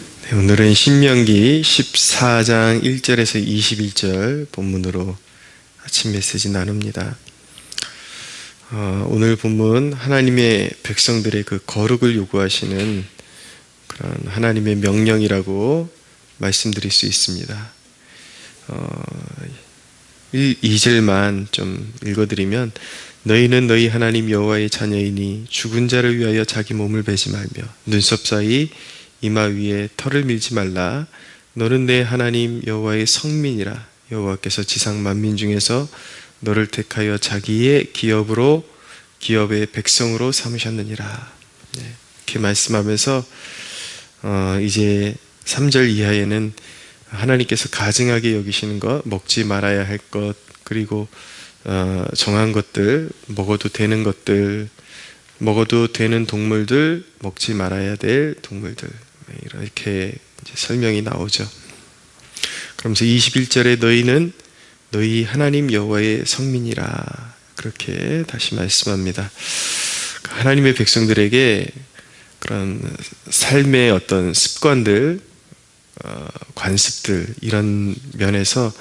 네, 오늘은 신명기 14장 1절에서 21절 본문으로 아침 메시지 나눕니다. 오늘 본문 하나님의 백성들의 그 거룩을 요구하시는 그런 하나님의 명령이라고 말씀드릴 수 있습니다. 2절만 좀 읽어드리면, 너희는 너희 하나님 여호와의 자녀이니 죽은 자를 위하여 자기 몸을 베지 말며 눈썹 사이 이마 위에 털을 밀지 말라. 너는 내 하나님 여호와의 성민이라. 여호와께서 지상 만민 중에서 너를 택하여 자기의 기업의 백성으로 삼으셨느니라. 네, 이렇게 말씀하면서 이제 3절 이하에는 하나님께서 가증하게 여기시는 것, 먹지 말아야 할 것, 그리고 정한 것들, 먹어도 되는 것들, 먹어도 되는 동물들, 먹지 말아야 될 동물들, 이렇게 이제 설명이 나오죠. 그러면서 21절에 너희는 너희 하나님 여호와의 성민이라, 그렇게 다시 말씀합니다. 하나님의 백성들에게 그런 삶의 어떤 습관들, 관습들, 이런 면에서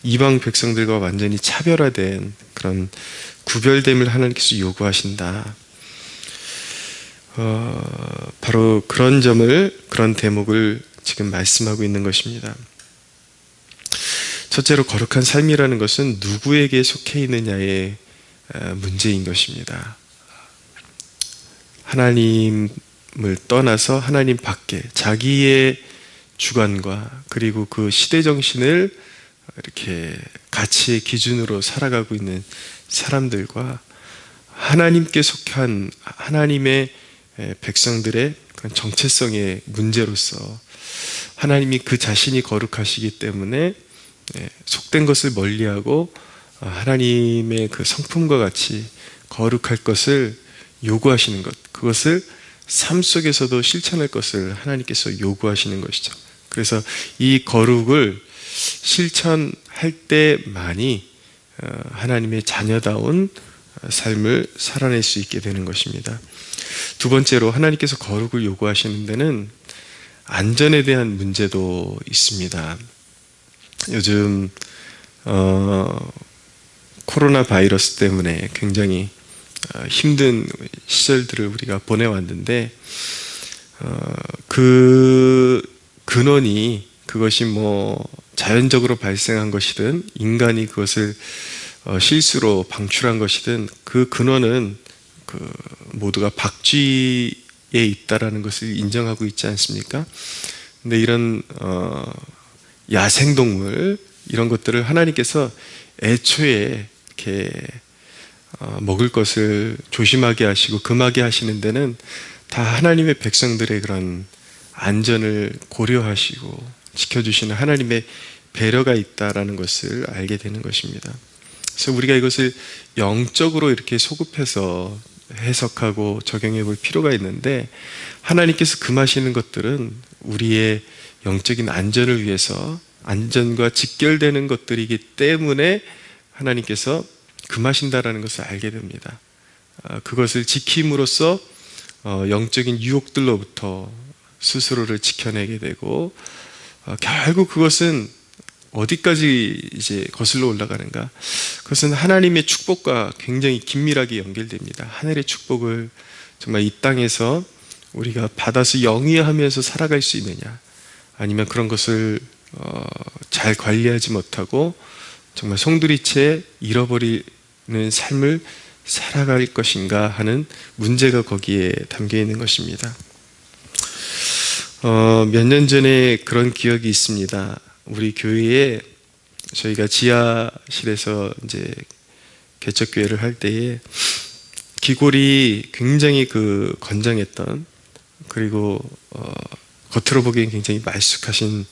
이방 백성들과 완전히 차별화된 그런 구별됨을 하나님께서 요구하신다. 바로 그런 점을, 그런 대목을 지금 말씀하고 있는 것입니다. 첫째로, 거룩한 삶이라는 것은 누구에게 속해 있느냐의 문제인 것입니다. 하나님을 떠나서 하나님 밖에 자기의 주관과 그리고 그 시대 정신을 이렇게 가치의 기준으로 살아가고 있는 사람들과 하나님께 속한 하나님의 백성들의 그런 정체성의 문제로서, 하나님이 그 자신이 거룩하시기 때문에 속된 것을 멀리하고 하나님의 그 성품과 같이 거룩할 것을 요구하시는 것, 그것을 삶 속에서도 실천할 것을 하나님께서 요구하시는 것이죠. 그래서 이 거룩을 실천할 때만이 하나님의 자녀다운 삶을 살아낼 수 있게 되는 것입니다. 두 번째로, 하나님께서 거룩을 요구하시는 데는 안전에 대한 문제도 있습니다. 요즘 코로나 바이러스 때문에 굉장히 힘든 시절들을 우리가 보내왔는데, 그 근원이, 그것이 뭐 자연적으로 발생한 것이든 인간이 그것을 실수로 방출한 것이든, 그 근원은 모두가 박쥐에 있다라는 것을 인정하고 있지 않습니까? 근데 이런 야생동물, 이런 것들을 하나님께서 애초에 이렇게 먹을 것을 조심하게 하시고 금하게 하시는 데는 다 하나님의 백성들의 그런 안전을 고려하시고 지켜주시는 하나님의 배려가 있다라는 것을 알게 되는 것입니다. 그래서 우리가 이것을 영적으로 이렇게 소급해서 해석하고 적용해 볼 필요가 있는데, 하나님께서 금하시는 것들은 우리의 영적인 안전을 위해서, 안전과 직결되는 것들이기 때문에 하나님께서 금하신다라는 것을 알게 됩니다. 그것을 지킴으로써 영적인 유혹들로부터 스스로를 지켜내게 되고, 결국 그것은 어디까지 이제 거슬러 올라가는가? 그것은 하나님의 축복과 굉장히 긴밀하게 연결됩니다. 하늘의 축복을 정말 이 땅에서 우리가 받아서 영위하면서 살아갈 수 있느냐, 아니면 그런 것을 잘 관리하지 못하고 정말 송두리째 잃어버리는 삶을 살아갈 것인가 하는 문제가 거기에 담겨 있는 것입니다. 몇 년 전에 그런 기억이 있습니다. 우리 교회에 저희가 지하실에서 이제 개척교회를 할 때에 기골이 굉장히 건장했던, 그리고 겉으로 보기엔 굉장히 말쑥하신,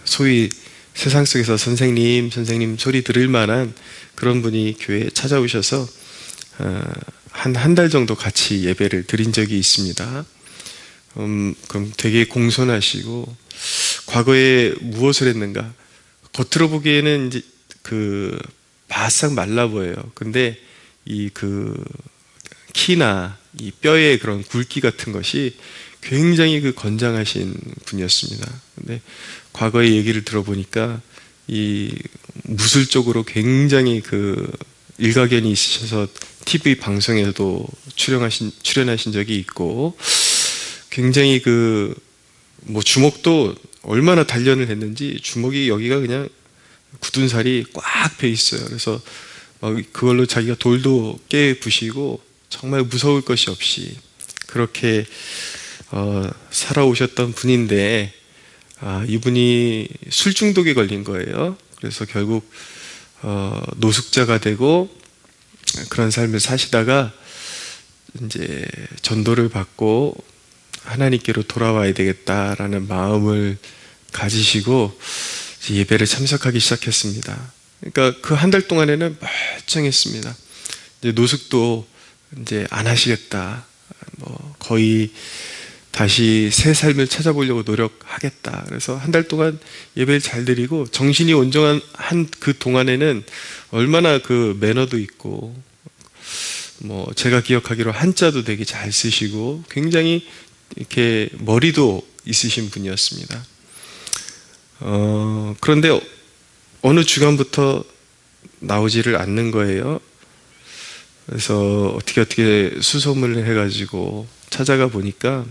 소위 세상 속에서 선생님 소리 들을 만한 그런 분이 교회에 찾아오셔서 한 달 정도 같이 예배를 드린 적이 있습니다. 그럼 되게 공손하시고, 과거에 무엇을 했는가? 겉으로 보기에는 이제 바싹 말라 보여요. 근데 키나 이 뼈의 그런 굵기 같은 것이 굉장히 그 건장하신 분이었습니다. 근데 과거의 얘기를 들어보니까 이 무술 쪽으로 굉장히 그 일가견이 있으셔서 TV 방송에도 출연하신 적이 있고, 굉장히 그 뭐 주먹도 얼마나 단련을 했는지 주먹이 여기가 그냥 굳은 살이 꽉 배 있어요. 그래서 막 그걸로 자기가 돌도 깨 부시고 정말 무서울 것이 없이 그렇게 살아오셨던 분인데, 이분이 술 중독에 걸린 거예요. 그래서 결국 노숙자가 되고 그런 삶을 사시다가 이제 전도를 받고 하나님께로 돌아와야 되겠다라는 마음을 가지시고 예배를 참석하기 시작했습니다. 그러니까 그 한 달 동안에는 멀쩡했습니다. 이제 노숙도 이제 안 하시겠다. 뭐 거의 다시 새 삶을 찾아보려고 노력하겠다. 그래서 한 달 동안 예배를 잘 드리고 정신이 온전한 그 동안에는 얼마나 그 매너도 있고, 뭐 제가 기억하기로 한자도 되게 잘 쓰시고 굉장히 이렇게 머리도 있으신 분이었습니다. 그런데 어느 주간부터 나오지를 않는 거예요. 그래서 어떻게 수소문을 해가지고 찾아가 보니까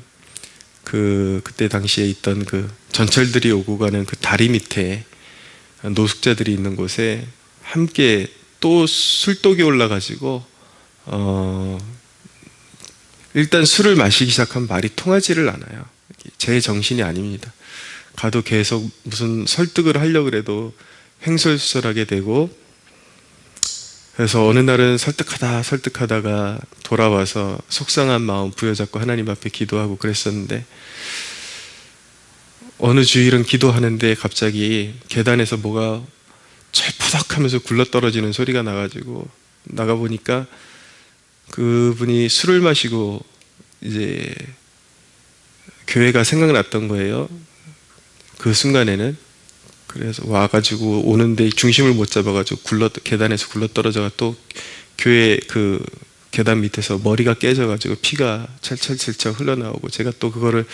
그때 당시에 있던 그 전철들이 오고 가는 그 다리 밑에 노숙자들이 있는 곳에 함께 또 술독이 올라가지고 일단 술을 마시기 시작하면 말이 통하지를 않아요. 제 정신이 아닙니다. 가도 계속 무슨 설득을 하려고 해도 횡설수설하게 되고, 그래서 어느 날은 설득하다가 돌아와서 속상한 마음 부여잡고 하나님 앞에 기도하고 그랬었는데, 어느 주일은 기도하는데 갑자기 계단에서 뭐가 철푸덕하면서 굴러떨어지는 소리가 나가지고 나가보니까 그분이 술을 마시고 이제 교회가 생각났던 거예요. 그 순간에는. 그래서 와가지고 오는데 중심을 못 잡아가지고 계단에서 굴러떨어져가 또 교회 그 계단 밑에서 머리가 깨져가지고 피가 철철철철 흘러나오고, 제가 또 그거를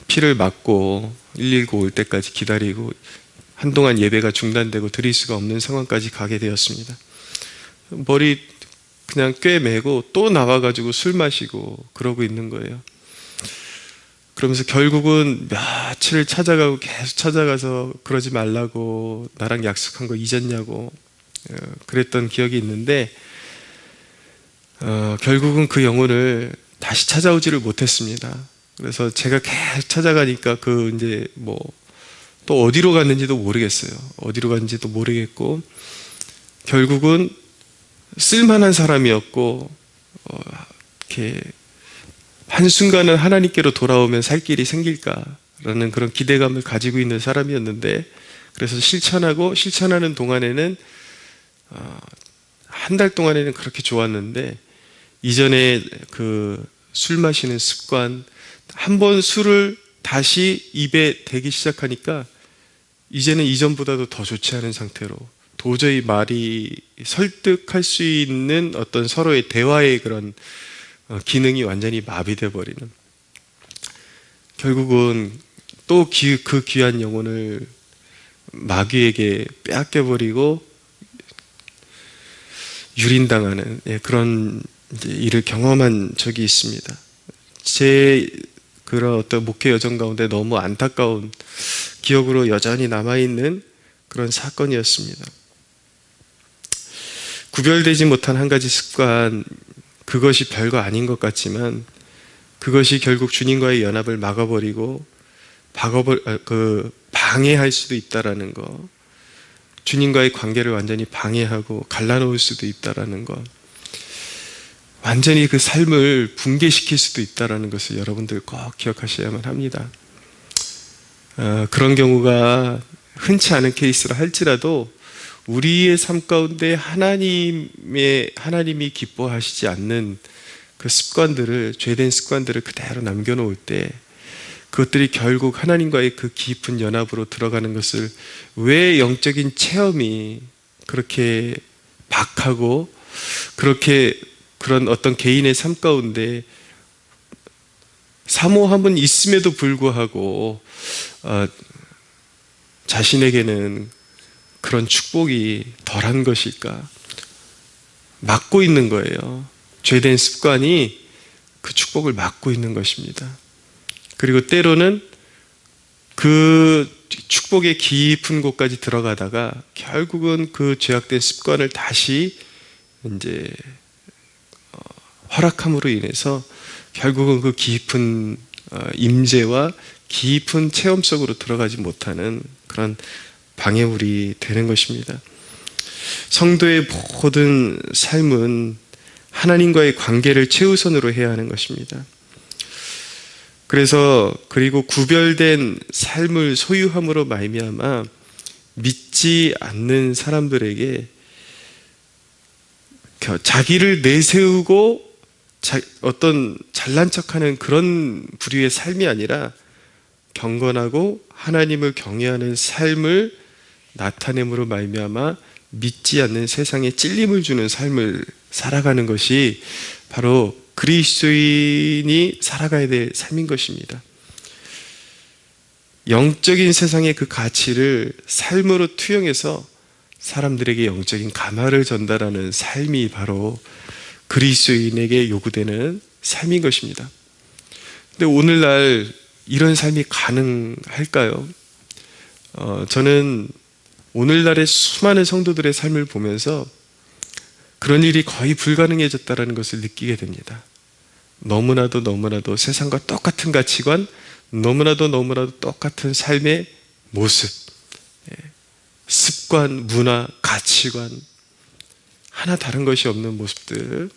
피를 맞고 119 올 때까지 기다리고 한동안 예배가 중단되고 드릴 수가 없는 상황까지 가게 되었습니다. 머리 그냥 꿰매고 또 나와가지고 술 마시고 그러고 있는 거예요. 그러면서 결국은 며칠을 찾아가고 계속 찾아가서 그러지 말라고, 나랑 약속한 거 잊었냐고 그랬던 기억이 있는데, 결국은 그 영혼을 다시 찾아오지를 못했습니다. 그래서 제가 계속 찾아가니까 이제 뭐 또 어디로 갔는지도 모르겠어요. 어디로 갔는지도 모르겠고, 결국은 쓸만한 사람이었고, 이렇게 한순간은 하나님께로 돌아오면 살 길이 생길까라는 그런 기대감을 가지고 있는 사람이었는데, 그래서 실천하는 동안에는 한 달 동안에는 그렇게 좋았는데, 이전에 그 술 마시는 습관, 한 번 술을 다시 입에 대기 시작하니까 이제는 이전보다도 더 좋지 않은 상태로, 도저히 말이 설득할 수 있는 어떤 서로의 대화의 그런 기능이 완전히 마비돼 버리는, 결국은 또 그 귀한 영혼을 마귀에게 빼앗겨 버리고 유린당하는 그런 이제 일을 경험한 적이 있습니다. 제 그런 어떤 목회 여정 가운데 너무 안타까운 기억으로 여전히 남아있는 그런 사건이었습니다. 구별되지 못한 한 가지 습관, 그것이 별거 아닌 것 같지만 그것이 결국 주님과의 연합을 막아버리고 방해할 수도 있다라는 것, 주님과의 관계를 완전히 방해하고 갈라놓을 수도 있다라는 것, 완전히 그 삶을 붕괴시킬 수도 있다라는 것을 여러분들 꼭 기억하셔야만 합니다. 그런 경우가 흔치 않은 케이스라 할지라도 우리의 삶 가운데 하나님이 기뻐하시지 않는 그 습관들을, 죄된 습관들을 그대로 남겨놓을 때 그것들이 결국 하나님과의 그 깊은 연합으로 들어가는 것을, 왜 영적인 체험이 그렇게 박하고 그렇게 그런 어떤 개인의 삶 가운데 사모함은 있음에도 불구하고 자신에게는 그런 축복이 덜한 것일까? 막고 있는 거예요. 죄된 습관이 그 축복을 막고 있는 것입니다. 그리고 때로는 그 축복의 깊은 곳까지 들어가다가 결국은 그 죄악된 습관을 다시 이제 허락함으로 인해서 결국은 그 깊은 임재와 깊은 체험 속으로 들어가지 못하는 그런 방해물이 되는 것입니다. 성도의 모든 삶은 하나님과의 관계를 최우선으로 해야 하는 것입니다. 그리고 구별된 삶을 소유함으로 말미암아 믿지 않는 사람들에게 자기를 내세우고 어떤 잘난 척하는 그런 부류의 삶이 아니라 경건하고 하나님을 경외하는 삶을 나타냄으로 말미암아 믿지 않는 세상에 찔림을 주는 삶을 살아가는 것이 바로 그리스도인이 살아가야 될 삶인 것입니다. 영적인 세상의 그 가치를 삶으로 투영해서 사람들에게 영적인 감화를 전달하는 삶이 바로 그리스도인에게 요구되는 삶인 것입니다. 근데 오늘날 이런 삶이 가능할까요? 저는 오늘날의 수많은 성도들의 삶을 보면서 그런 일이 거의 불가능해졌다는 것을 느끼게 됩니다. 너무나도 세상과 똑같은 가치관, 너무나도 똑같은 삶의 모습, 습관, 문화, 가치관, 하나 다른 것이 없는 모습들.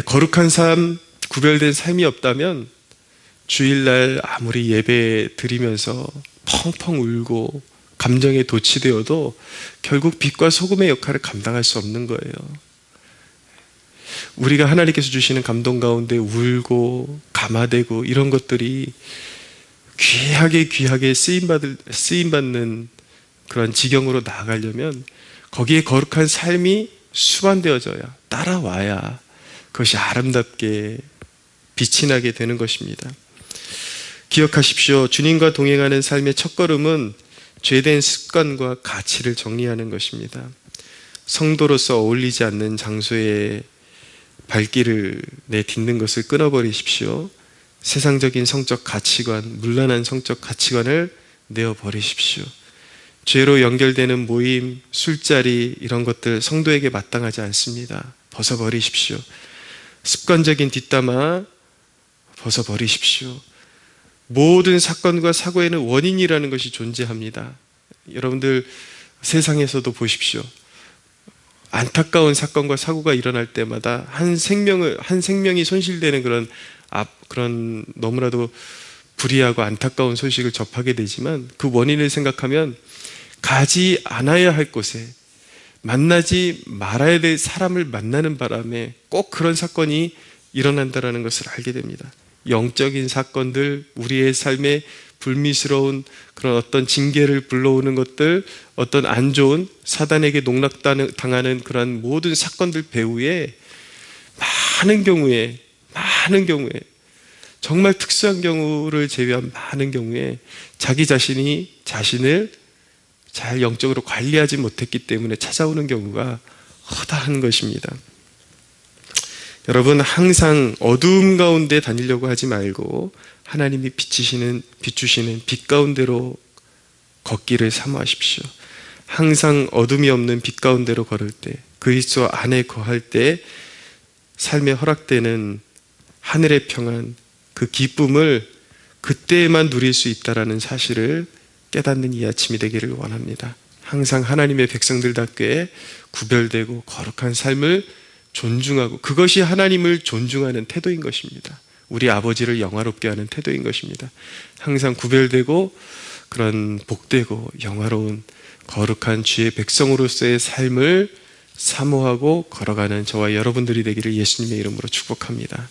거룩한 삶, 구별된 삶이 없다면 주일날 아무리 예배 드리면서 펑펑 울고 감정에 도취되어도 결국 빛과 소금의 역할을 감당할 수 없는 거예요. 우리가 하나님께서 주시는 감동 가운데 울고 감화되고 이런 것들이 귀하게 쓰임받는 그런 지경으로 나아가려면 거기에 거룩한 삶이 수반되어져야, 따라와야 그것이 아름답게 빛이 나게 되는 것입니다. 기억하십시오. 주님과 동행하는 삶의 첫걸음은 죄된 습관과 가치를 정리하는 것입니다. 성도로서 어울리지 않는 장소에 발길을 내딛는 것을 끊어버리십시오. 세상적인 성적 가치관, 문란한 성적 가치관을 내어버리십시오. 죄로 연결되는 모임, 술자리 이런 것들 성도에게 마땅하지 않습니다. 벗어버리십시오. 습관적인 뒷담화 벗어버리십시오. 모든 사건과 사고에는 원인이라는 것이 존재합니다. 여러분들 세상에서도 보십시오. 안타까운 사건과 사고가 일어날 때마다 한 생명이 손실되는 그런 너무나도 불의하고 안타까운 소식을 접하게 되지만 그 원인을 생각하면 가지 않아야 할 곳에 만나지 말아야 될 사람을 만나는 바람에 꼭 그런 사건이 일어난다는 것을 알게 됩니다. 영적인 사건들, 우리의 삶에 불미스러운 그런 어떤 징계를 불러오는 것들, 어떤 안 좋은 사단에게 농락당하는 그런 모든 사건들 배후에 많은 경우에 정말 특수한 경우를 제외한 많은 경우에 자기 자신이 자신을 잘 영적으로 관리하지 못했기 때문에 찾아오는 경우가 허다한 것입니다. 여러분, 항상 어두움 가운데 다니려고 하지 말고 하나님이 비추시는 빛 가운데로 걷기를 사모하십시오. 항상 어둠이 없는 빛 가운데로 걸을 때, 그리스도 안에 거할 때 삶에 허락되는 하늘의 평안, 그 기쁨을 그때에만 누릴 수 있다는 사실을 깨닫는 이 아침이 되기를 원합니다. 항상 하나님의 백성들답게 구별되고 거룩한 삶을 존중하고, 그것이 하나님을 존중하는 태도인 것입니다. 우리 아버지를 영화롭게 하는 태도인 것입니다. 항상 구별되고 그런 복되고 영화로운 거룩한 주의 백성으로서의 삶을 사모하고 걸어가는 저와 여러분들이 되기를 예수님의 이름으로 축복합니다.